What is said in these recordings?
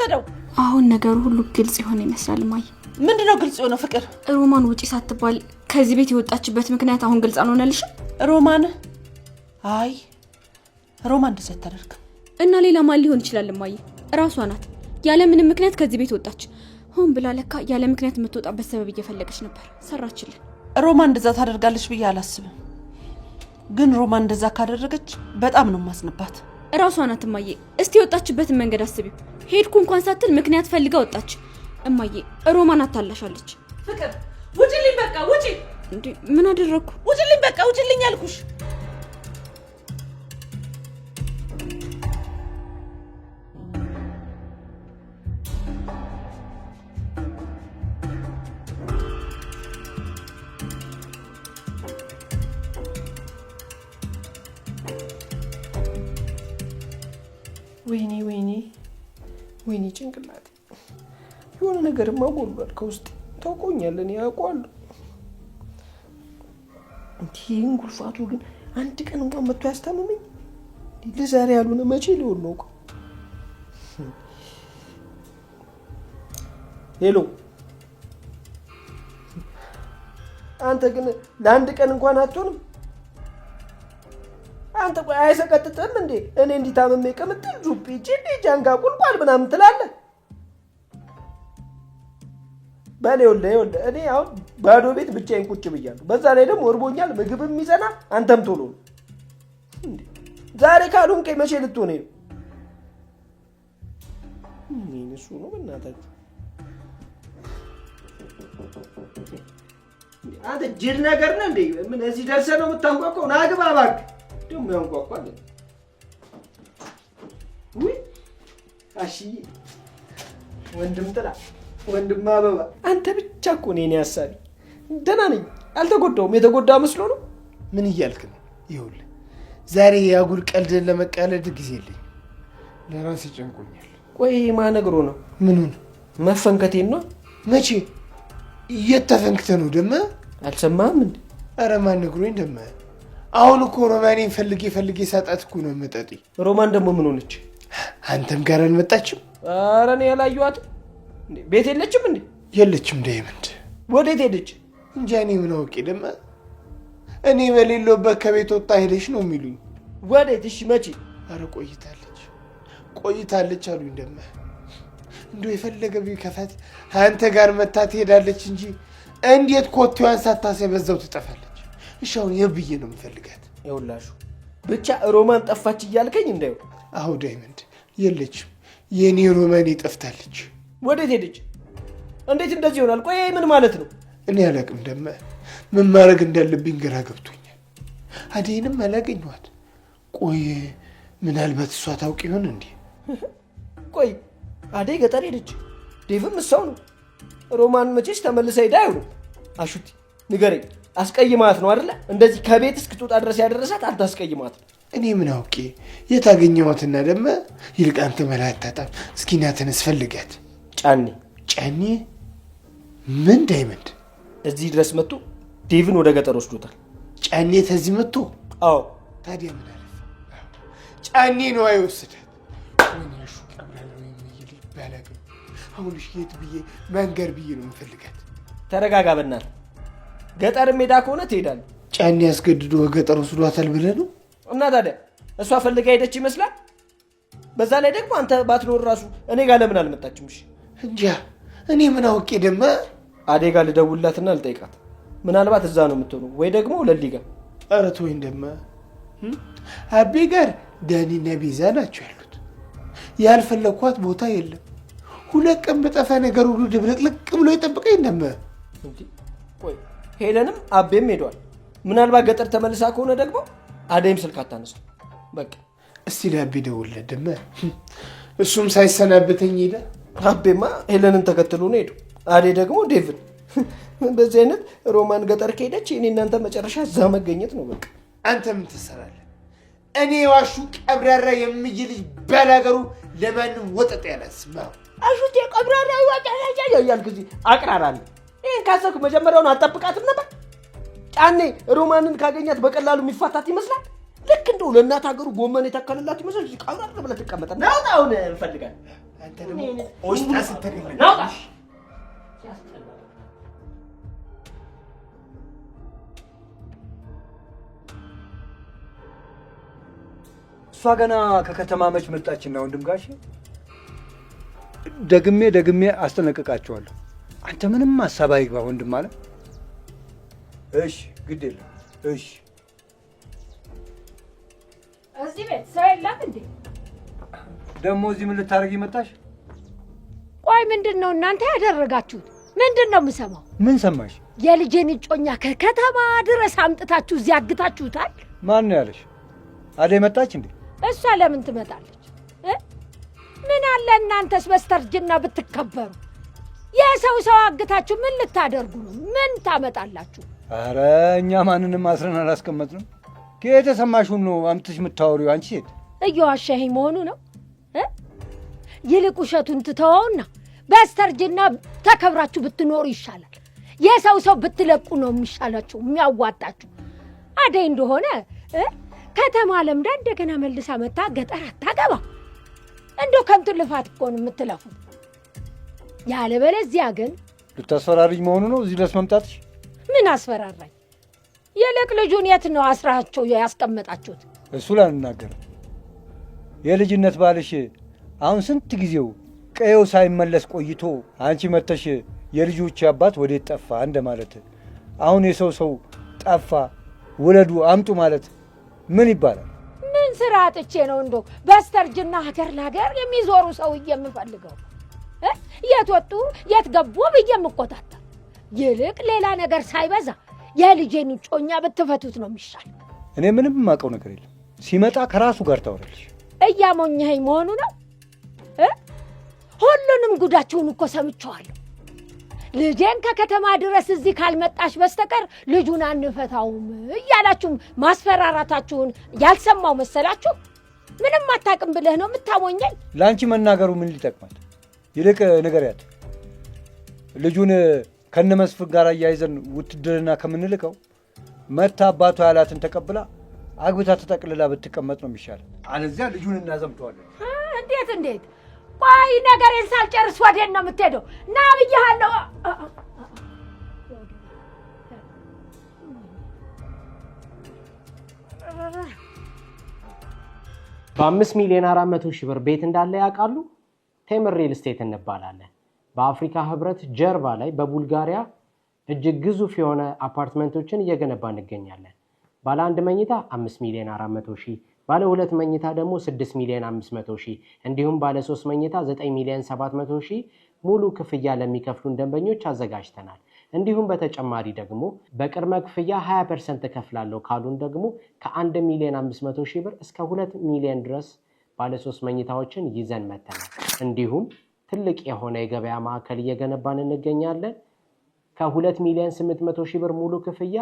ወሰደው? አሁን ነገሩ ሁሉ ግልጽ ይሆን ይመስላል ማይ። ምንድነው ግልጽ የሆነው? ፍቅር ሮማን ውጪ ሳትባል ከዚህ ቤት የወጣችበት ምክንያት አሁን ግልጽ አልሆነልሽ? ሮማን አይ ሮማን እንደዛ ታደርግ እና ሌላ ማን ሊሆን ይችላል ማይ? ራሷ ናት ያለ ምንም ምክንያት ከዚህ ቤት ወጣች። ሆን ብላ ለካ ያለ ምክንያት የምትወጣበት ሰበብ እየፈለገች ነበር። ሰራችልን። ሮማን እንደዛ ታደርጋለች ብዬ አላስብም። ግን ሮማን እንደዛ ካደረገች በጣም ነው ማስነባት። ራሷ ናት እማዬ። እስቲ ወጣችበትን መንገድ አስቢው። ሄድኩ እንኳን ሳትል ምክንያት ፈልጋ ወጣች። እማዬ ሮማን አታላሻለች። ፍቅር ውጪልኝ፣ በቃ ውጪ። እንዴ ምን አደረኩ? ውጪልኝ፣ በቃ ውጪልኝ አልኩሽ። ወይኔ ጭንቅላቴ የሆነ ነገርማ ሞልቷል ከውስጥ ታውቆኛል። እኔ አውቀዋለሁ። እንዲህን ጉልፋቱ ግን አንድ ቀን እንኳን መጥቶ ያስታምመኝ ለዛሬ ያልሆነ መቼ ሊሆን ነው? ሄሎ አንተ ግን ለአንድ ቀን እንኳን አትሆንም? አንተ ቆይ አይሰቀጥጥም እንዴ? እኔ እንዲታመም ከመጥል ጁፒ ጂዲ ጃንጋ ቁልቋል ምናምን ትላለህ? ባሌውለ እኔ አሁን ባዶ ቤት ብቻዬን ቁጭ ብያለሁ። በዛ ላይ ደግሞ ወርቦኛል። ምግብም ይዘና አንተም ቶሎ እንዴ ዛሬ ካልሆንክ መቼ ልትሆን ነው? ምን እሱ ነው በእናታችሁ? አንተ ጅል ነገር ነህ እንዴ? ምን እዚህ ደርሰህ ነው የምታንኳኳው? ና ግባ እባክህ። ደግሞ ያንኳኳል። ውይ አሺ ወንድም ጥላ ወንድም አበባ አንተ ብቻ እኮ ነኝ ያሳቢ። ደህና ነኝ አልተጎዳውም። የተጎዳ መስሎ ነው። ምን እያልክ ነው? ይኸውልህ ዛሬ ያጉል ቀልድን ለመቀለድ ጊዜ የለኝም። ለራሴ ጨንቆኛል። ቆይ ማን ነግሮ ነው? ምኑን? መፈንከቴን ነው። መቼ እየተፈንክተ ነው? ደመ አልሰማህም እንዴ? ኧረ ማን ነግሮኝ ደመ? አሁን እኮ ሮማኔን ፈልጌ ሳጣት እኮ ነው መጠጤ። ሮማን ደግሞ ምን ሆነች? አንተም ጋር አልመጣችም? ኧረ እኔ ያላየኋትም። ቤት የለችም እንዴ? የለችም። ዳይመንድ ወዴት ሄደች? እንጃ እኔ ምን አውቄ ደመ። እኔ በሌለውበት ከቤት ወጣ ሄደች ነው የሚሉኝ። ወዴት? እሺ መቼ? ኧረ ቆይታለች አሉኝ ደመ። እንደው የፈለገ ቢከፋት አንተ ጋር መታ ትሄዳለች እንጂ እንዴት ኮቴዋን ሳታሳይ በዛው ትጠፋለች? እሺ አሁን የብዬ ነው የምፈልጋት። ይኸውላችሁ ብቻ ሮማን ጠፋች እያልከኝ እንዳይው። አዎ ዳይመንድ የለችም። የኔ ሮማን ጠፍታለች። ወዴት ሄደች? እንዴት እንደዚህ ይሆናል? ቆይ ምን ማለት ነው? እኔ አላቅም ደመ። ምን ማድረግ እንዳለብኝ ግራ ገብቶኛል። አዴንም አላገኘኋት። ቆይ ምናልባት እሷ ታውቅ ይሆን እንዴ? ቆይ አዴ ገጠር ሄደች፣ ዴቭም እሷው ነው። ሮማን መቼስ ተመልሳ ሄዳ አይሆንም። አሹቲ ንገረኝ፣ አስቀይማት ነው አይደለ? እንደዚህ ከቤት እስክትወጣ ድረስ ያደረሳት አታስቀይማት። እኔ ምን አውቄ የታገኘኋትና ደመ። ይልቅ አንተ መላ አታጣም። እስኪ ና ተነስ ፈልጋት። ጫኔ ምን ዳይመንድ? እዚህ ድረስ መጥቶ ዴቭን ወደ ገጠር ወስዶታል። ጫኔ ተዚህ መጥቶ? አዎ። ታዲያ ምን አለፈ? ጫኔ ነው አይወስዳት። ወይኔ ሹ ቀብራለሁ የሚል ባላገ። አሁን የት ብዬ መንገር ብዬ ነው የምፈልጋት። ተረጋጋ በእናትህ። ገጠር ሜዳ ከሆነ ትሄዳለህ። ጫኔ ያስገድዶ ገጠር ወስዷታል ብለህ ነው? እና ታዲያ እሷ ፈልጋ ሄደች ይመስላል። በዛ ላይ ደግሞ አንተ ባትኖር ራሱ እኔ ጋር ለምን አልመጣችም? እሺ እንጃ እኔ ምን አውቄ ደመ። አዴ ጋር ልደውልላትና ልጠይቃት። ምናልባት እዛ ነው የምትሆነው ወይ ደግሞ ለሊ ጋር። ኧረ ተወኝ ደመ። አቤ ጋር ዳኒና ቤዛ ናቸው ያሉት። ያልፈለኳት ቦታ የለም። ሁለት ቀን በጠፋ ነገር ሁሉ ድብልቅልቅ ብሎ ይጠብቀኝ ደመ። ቆይ ሄለንም አቤም ሄዷል። ምናልባት ገጠር ተመልሳ ከሆነ ደግሞ አዴም ስልክ አታነሳ። በቃ እስቲ ለአቤ ደውልለት ደመ። እሱም ሳይሰናበተኝ ሄደ። አቤማ ሄለንን ተከትሎ ነው ሄዱ። አዴ ደግሞ ዴቭን። በዚህ አይነት ሮማን ገጠር ከሄደች እኔ እናንተ መጨረሻ እዛ መገኘት ነው በቃ። አንተ ምን ትሰራለህ? እኔ ዋሹ ቀብራራ የምይ ልጅ ባላገሩ ለማንም ወጠጥ ያላስማ አሹት የቀብራራ ወጣላ ያያልኩ እዚህ አቅራራለሁ። ይሄን ካሰብኩ መጀመሪያውን አጠብቃትም ነበር። ጫኔ ሮማንን ካገኛት በቀላሉ የሚፋታት ይመስላል። ልክ እንደው ለእናት ሀገሩ ጎመን የተከለላት ይመስላል። ቀብራራ ብለህ ትቀመጣለህ። ናውጣውን እንፈልጋለን። አንተ ደግሞ ኦስታ ስትገኝ ናውጣ እሷ ገና ከከተማ መች መጣችና ወንድም ጋሽ ደግሜ አስጠነቅቃቸዋለሁ። አንተ ምንም ሀሳብ አይግባ ወንድም አለ። እሺ ግድ የለም እሺ። እዚህ ቤት ሰው የለም እንዴ? ደግሞ እዚህ ምን ልታደርጊ መጣሽ? ቆይ ምንድን ነው እናንተ ያደረጋችሁት? ምንድን ነው የምሰማው? ምን ሰማሽ? የልጄን እጮኛ ከከተማ ድረስ አምጥታችሁ እዚህ አግታችሁታል። ማን ነው ያለሽ? አደይ መጣች እንዴ? እሷ ለምን ትመጣለች? ምን አለ እናንተስ በስተርጅና ብትከበሩ። የሰው አግታችሁ ምን ልታደርጉ ነው? ምን ታመጣላችሁ? አረ እኛ ማንንም አስረን አላስቀመጥንም። ከየት የሰማሽውን ነው አምጥሽ የምታወሪው አንቺ ሴት? እየዋሸኸኝ መሆኑ ነው? ይልቅ ውሸቱን ትተወውና በስተርጅና ተከብራችሁ ብትኖሩ ይሻላል። የሰው ብትለቁ ነው የሚሻላችሁ የሚያዋጣችሁ። አደይ እንደሆነ ከተማ ለምዳ እንደገና መልሳ መታ ገጠር አታገባ። እንደው ከንቱ ልፋት እኮ ነው የምትለፉት። ያለበለዚያ ግን ልታስፈራሪኝ መሆኑ ነው እዚህ ድረስ መምጣትሽ? ምን አስፈራራኝ? የልቅ ልጁን የት ነው አስራቸው ያስቀመጣችሁት? እሱ ላንናገር። የልጅነት ባልሽ አሁን ስንት ጊዜው ቀየው ሳይመለስ ቆይቶ አንቺ መተሽ የልጆች አባት ወዴት ጠፋ እንደማለት። አሁን የሰው ጠፋ ውለዱ አምጡ ማለት ምን ይባላል? ምን ስራ አጥቼ ነው እንደው በስተርጅና ሀገር ለሀገር የሚዞሩ ሰው የምፈልገው? የት ወጡ የት ገቡ ብዬ የምቆጣጠር። ይልቅ ሌላ ነገር ሳይበዛ የልጄን ጮኛ ብትፈቱት ነው የሚሻል። እኔ ምንም የማውቀው ነገር የለም። ሲመጣ ከራሱ ጋር ታወራለሽ። እያሞኘኸኝ መሆኑ ነው? ሁሉንም ጉዳችሁን እኮ ሰምቼዋለሁ። ልጄን ከከተማ ድረስ እዚህ ካልመጣሽ በስተቀር ልጁን አንፈታውም እያላችሁ ማስፈራራታችሁን ያልሰማው መሰላችሁ? ምንም አታውቅም ብለህ ነው የምታሞኘኝ? ለአንቺ መናገሩ ምን ሊጠቅማል? ይልቅ ንገሪያት። ልጁን ከነመስፍን ጋር አያይዘን ውትድርና ከምንልከው መታ አባቷ ያላትን ተቀብላ አግብታ ተጠቅልላ ብትቀመጥ ነው የሚሻል። አለዚያ ልጁን እናዘምተዋለን። እንዴት? ቆይ ነገሬን ሳልጨርስ ወዴት ነው የምትሄደው? ና ብዬሃለሁ። በ5,400,000 ብር ቤት እንዳለ ያውቃሉ? ቴምር ሪል ስቴት እንባላለን። በአፍሪካ ህብረት ጀርባ ላይ በቡልጋሪያ እጅግ ግዙፍ የሆነ አፓርትመንቶችን እየገነባ እንገኛለን። ባለ 1 መኝታ 5,400,000፣ ባለ 2 መኝታ ደግሞ 6,500,000 እንዲሁም ባለ 3 መኝታ 9,700,000 ሙሉ ክፍያ ለሚከፍሉን ደንበኞች አዘጋጅተናል። እንዲሁም በተጨማሪ ደግሞ በቅድመ ክፍያ 20% እከፍላለሁ ካሉን ደግሞ ከ1,500,000 ብር እስከ 2 ሚሊዮን ድረስ ባለ 3 መኝታዎችን ይዘን መተናል። እንዲሁም ትልቅ የሆነ የገበያ ማዕከል እየገነባን እንገኛለን። ከ2,800,000 ብር ሙሉ ክፍያ፣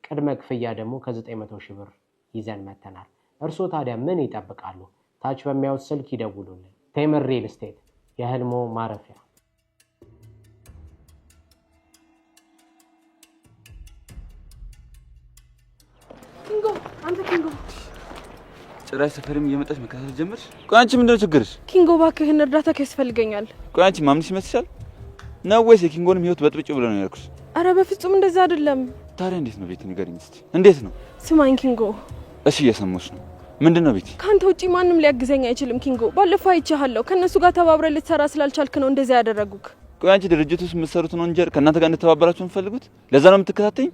ቅድመ ክፍያ ደግሞ ከ900,000 ብር ይዘን መተናል። እርስዎ ታዲያ ምን ይጠብቃሉ? ታች በሚያዩት ስልክ ይደውሉልን። ቴምር ሪል ስቴት የህልሞ ማረፊያ። ኪንጎ ጭራሽ ሰፈርም እየመጣች መከታተል ጀመርሽ? ቆይ አንቺ ምንድነው ችግርሽ? ኪንጎ እባክህን እርዳታ ያስፈልገኛል። ቆይ አንቺ ማምንሽ ይመስልሻል ነው ወይስ የኪንጎንም ህይወት በጥብጭ ብሎ ነው ያልኩሽ? አረ በፍጹም እንደዛ አይደለም። ታዲያ እንዴት ነው ቤቲ? ንገሪኝ እስቲ እንዴት ነው? ስማኝ ኪንጎ። እሺ እየሰማሁሽ ነው። ምንድነው ቤቲ? ካንተ ውጪ ማንም ሊያግዘኝ አይችልም ኪንጎ። ባለፈው አይቻለሁ ከነሱ ጋር ተባብረህ ልትሰራ ስላልቻልክ ነው እንደዛ ያደረጉክ። ቆይ አንቺ ድርጅት ውስጥ የምትሰሩት ነው እንጂ ከእናንተ ጋር እንተባበራችሁ የምትፈልጉት? ለዛ ነው የምትከታተኝ?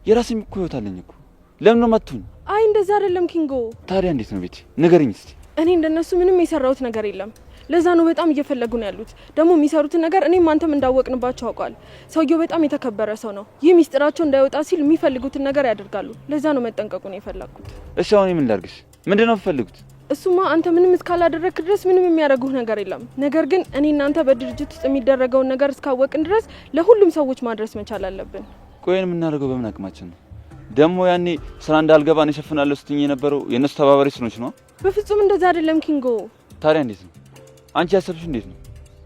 የራሴም እኮ ህይወት አለኝ እኮ። ለምን ነው የማትሆኝ? አይ እንደዛ አይደለም ኪንጎ። ታዲያ እንዴት ነው ቤቲ? ንገሪኝ እስቲ። እኔ እንደነሱ ምንም የሰራሁት ነገር የለም። ለዛ ነው በጣም እየፈለጉ ነው ያሉት። ደግሞ የሚሰሩትን ነገር እኔም አንተም እንዳወቅንባቸው አውቃል። ሰውየው በጣም የተከበረ ሰው ነው። ይህ ሚስጥራቸው እንዳይወጣ ሲል የሚፈልጉትን ነገር ያደርጋሉ። ለዛ ነው መጠንቀቁ ነው የፈለኩት። እሺ አሁን ምን ላድርግሽ? ምንድነው የምትፈልጉት? እሱማ አንተ ምንም እስካላደረክ ድረስ ምንም የሚያደርጉህ ነገር የለም። ነገር ግን እኔ እናንተ በድርጅት ውስጥ የሚደረገውን ነገር እስካወቅን ድረስ ለሁሉም ሰዎች ማድረስ መቻል አለብን። ቆይን የምናደርገው በምን አቅማችን ነው? ደግሞ ያኔ ስራ እንዳልገባ ነው ሸፍናለሁ ስትኝ የነበረው የነሱ ተባባሪ ስለሆንሽ ነው? በፍጹም እንደዛ አይደለም ኪንጎ። ታዲያ እንዴት ነው? አንቺ ያሰብሽ እንዴት ነው?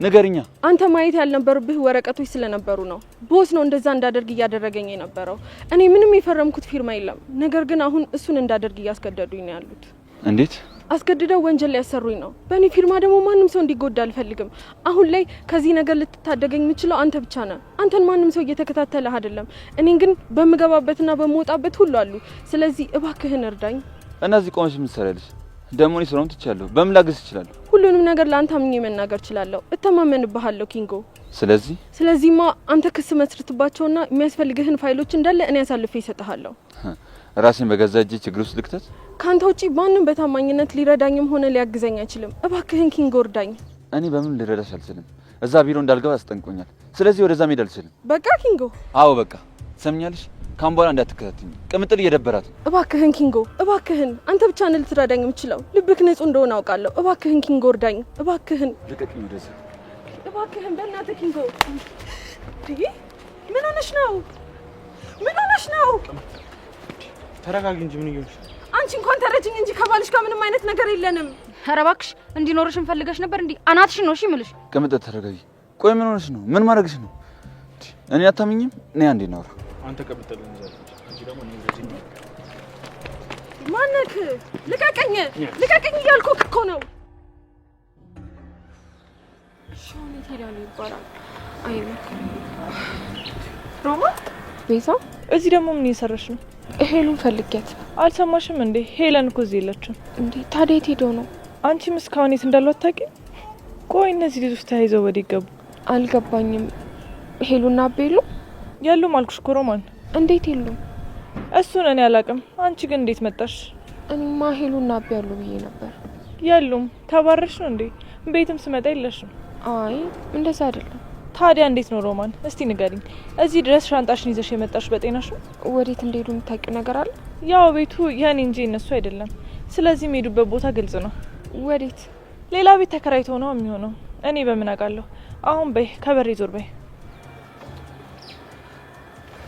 ንገሪኛ። አንተ ማየት ያልነበረብህ ወረቀቶች ስለነበሩ ነው። ቦስ ነው እንደዛ እንዳደርግ እያደረገኝ የነበረው። እኔ ምንም የፈረምኩት ፊርማ የለም። ነገር ግን አሁን እሱን እንዳደርግ እያስገደዱኝ ነው ያሉት። እንዴት? አስገድደው ወንጀል ሊያሰሩኝ ነው። በእኔ ፊርማ ደግሞ ማንም ሰው እንዲጎዳ አልፈልግም። አሁን ላይ ከዚህ ነገር ልትታደገኝ የምችለው አንተ ብቻ ነህ። አንተን ማንም ሰው እየተከታተለህ አይደለም። እኔን ግን በምገባበትና በምወጣበት ሁሉ አሉ። ስለዚህ እባክህን እርዳኝ። እነዚህ ቆመሽ ምን ትሰሪያለሽ? ደግሞ እኔ ስራውን ትቻለሁ። በምን ላግዝ እችላለሁ? ሁሉንም ነገር ለአንተ አምኜ መናገር እችላለሁ። እተማመንብሃለሁ ኪንጎ። ስለዚህማ አንተ ክስ መስርትባቸውና የሚያስፈልግህን ፋይሎች እንዳለ እኔ አሳልፌ እሰጥሃለሁ። ራሴን በገዛ እጄ ችግር ውስጥ ልክተት? ካንተ ውጪ ማንም በታማኝነት ሊረዳኝም ሆነ ሊያግዘኝ አይችልም። እባክህን ኪንጎ እርዳኝ። እኔ በምን ልረዳሽ አልችልም። እዛ ቢሮ እንዳልገባ አስጠንቆኛል። ስለዚህ ወደዛ መሄድ አልችልም። በቃ ኪንጎ። አዎ በቃ። ሰምኛለሽ? ካም በኋላ እንዳትከታተኝ። ቅምጥል እየደበራት። እባክህን ኪንጎ፣ እባክህን። አንተ ብቻ ነህ ልትረዳኝ የምችለው። ልብክ ንጹህ እንደሆነ አውቃለሁ። እባክህን ኪንጎ እርዳኝ። እባክህን ልቀቂኝ ወደዛ። እባክህን በእናትህ ኪንጎ። ምን ሆነሽ ነው? ምን ሆነሽ ነው? ተረጋጊ እንጂ ምን ይሆንሽ? አንቺ እንኳን ተረጅኝ እንጂ ከባልሽ ጋር ምንም አይነት ነገር የለንም። ኧረ እባክሽ እንዲኖርሽ እንፈልገሽ ነበር እንዴ? አናትሽ ነው እሺ የምልሽ። ቅምጥል ተረጋጊ። ቆይ ምን ሆነሽ ነው? ምን ማድረግሽ ነው? እኔ አታምኝም? እኔ አንዴ ነው አንተ ቅምጥል እንዛለች። አንቺ ደግሞ እኔ እንደዚህ ነው። ማነክ? ልቀቀኝ! ልቀቀኝ እያልኩህ እኮ ነው። ሻውን ይሄዳል ይባላል። አይመክ ሮማ ቤዛ፣ እዚህ ደግሞ ምን እየሰራሽ ነው? ሄሉን ፈልጊያት። አልሰማሽም እንዴ? ሄለን እኮ እዚህ የለችም እንዴ። ታዲያ የት ሄደው ነው? አንቺም እስካሁን የት እንዳለው አታውቂም? ቆይ እነዚህ ልጆች ተያይዘው ወደ ይገቡ? አልገባኝም። ሄሉና ቤሉ ያሉም አልኩሽ እኮ ሮማን። እንዴት የሉም? እሱን እኔ አላውቅም። አንቺ ግን እንዴት መጣሽ? እኔማ ሄሉና አቤ ያሉ ብዬ ነበር። ያሉም ተባረሽ ነው እንዴ? ቤትም ስመጣ የለሽም። አይ እንደዛ አይደለም። ታዲያ እንዴት ነው ሮማን? እስቲ ንገሪኝ። እዚህ ድረስ ሻንጣሽን ይዘሽ የመጣሽ በጤናሽ ነው? ወዴት እንደሄዱ የምታውቂው ነገር አለ? ያው ቤቱ የኔ እንጂ እነሱ አይደለም። ስለዚህ የሚሄዱበት ቦታ ግልጽ ነው። ወዴት? ሌላ ቤት ተከራይቶ ነው የሚሆነው። እኔ በምን አውቃለሁ? አሁን በይ ከበሬ ዞር በይ።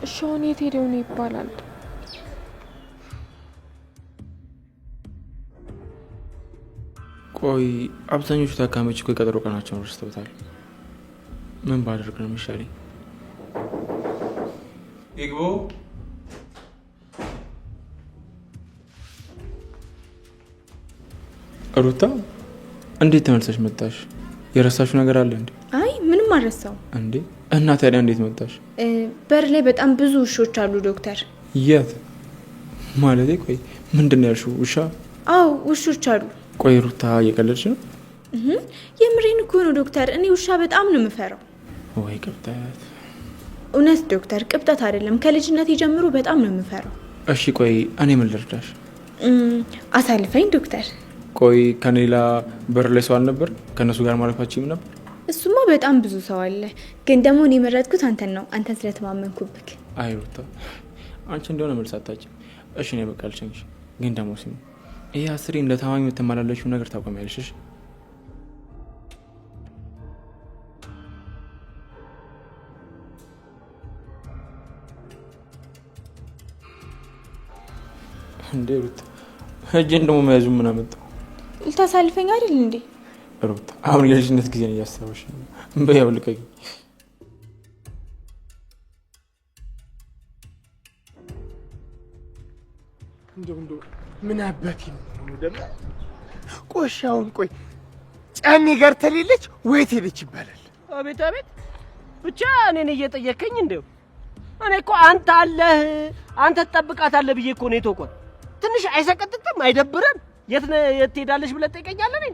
እሺ አሁን የት ሄደው ነው ይባላል? ቆይ አብዛኞቹ ታካሚዎች እኮ የቀጠሮ ቀናቸውን ረስተውታል። ምን ባደርግ ነው የሚሻለኝ? ይግቡ። ሩታ እንዴት ተመልሰሽ መጣሽ? የረሳሽው ነገር አለ እንዴ? አይ ምንም አልረሳው እንዴ። እና ታዲያ እንዴት መጣሽ? በር ላይ በጣም ብዙ ውሾች አሉ ዶክተር። የት ማለቴ? ቆይ ምንድን ነው ያልሽው? ውሻ? አዎ ውሾች አሉ። ቆይ ሩታ እየቀለድሽ ነው? የምሬን እኮ ነው ዶክተር። እኔ ውሻ በጣም ነው የምፈራው። ወይ ቅብጠት! እውነት ዶክተር ቅብጠት አይደለም፣ ከልጅነቴ ጀምሮ በጣም ነው የምፈራው። እሺ ቆይ እኔ ምን ልርዳሽ? አሳልፈኝ ዶክተር። ቆይ ከኔላ በር ላይ ሰው አልነበር? ከነሱ ጋር ማለፋችሁም ነበር? እሱማ በጣም ብዙ ሰው አለ፣ ግን ደግሞ እኔ የመረጥኩት አንተን ነው። አንተን ስለተማመንኩብክ። አይ ሩታ አንቺ እንደሆነ መልስ አታጭም። እሺ ነው በቃ አልችልሽ። ግን ደግሞ ሲሙ ይሄ አስሬ እንደ ታማኝ የምትመላለሽው ነገር ታቆሚያለሽ? እንዴ ሩታ እጄን ደግሞ መያዙ ምን አመጣው? ልታሳልፈኝ አይደል እንዴ? ሩታ አሁን የልጅነት ጊዜ ነው እያስታወሽ ነው። በያው ልቀቂ። እንደው ምን አባቴ ነው ደግሞ ቆሻውን? ቆይ ጫኔ ጋር ተሌለች ወይት ሄደች ይባላል? አቤት አቤት፣ ብቻ እኔን እየጠየከኝ እንደው እኔ እኮ አንተ አለህ አንተ ትጠብቃታለህ ብዬ እኮ ነው የተውኳት። ትንሽ አይሰቀጥጥም? አይደብርም? የት ትሄዳለሽ ብለህ ትጠይቀኛለህ?